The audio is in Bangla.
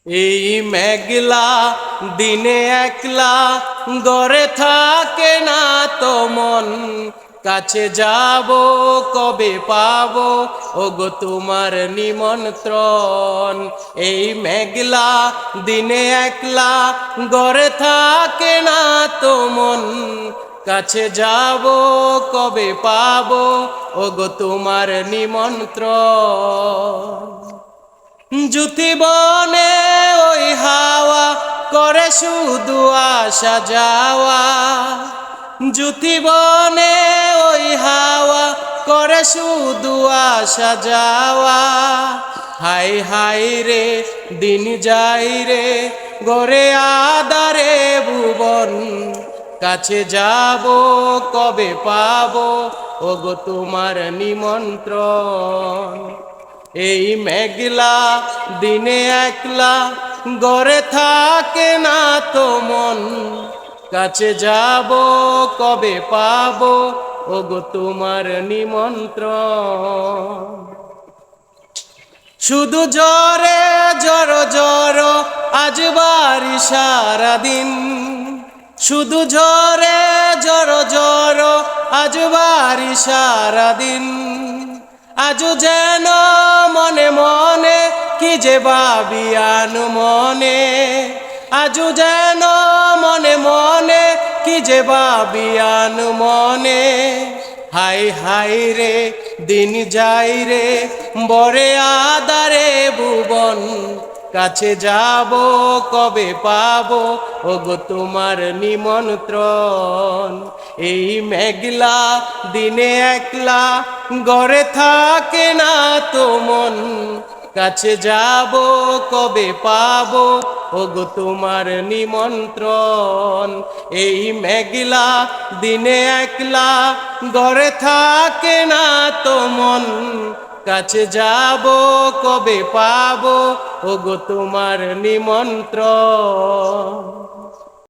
এই মেঘলা দিনে একলা ঘরে থাকে না তো মন, কাছে যাব কবে পাবো ওগো তোমার নিমন্ত্রণ। এই মেঘলা দিনে একলা ঘরে থাকে না তো মন, কাছে যাব কবে পাবো ওগো তোমার নিমন্ত্রণ। জ্যোতি বনে ওই হাওয়া করে শুধু আসা যাওয়া, জ্যোতি বনে ওই হাওয়া করে শুধু আসা যাওয়া। হাই হাই রে দিন যাই রে গরে আদারে ভুবন, কাছে যাব কবে পাবো ওগো তোমার নিমন্ত্রণ। এই মেঘলা দিনে একলা ঘরে থাকে না তো মন, কাছে যাব কবে পাবো ওগো তোমার নিমন্ত্রণ। শুধু জ্বরে জ্বর জ্বর আজ বাড়ি সারাদিন, শুধু জ্বরে জ্বর জ্বর আজ বাড়ি সারাদিন। আজও যেন মনে মনে কি যে ভাবিয়ান মনে, আজও যেন মনে মনে কি যে ভাবিয়ান মনে। হাই হাই রে দিন যাই রে বরে আদারে ভুবন, কাছে যাব কবে পাবো ওগো তোমার নিমন্ত্রণ। এই মেঘলা দিনে একলা ঘরে থাকে না তো মন, কাছে যাব কবে পাবো ওগো তোমার নিমন্ত্রণ। এই মেঘলা দিনে একলা ঘরে থাকে না তো মন, কাছে যাব কবে পাবো ওগো তোমার নিমন্ত্রণ।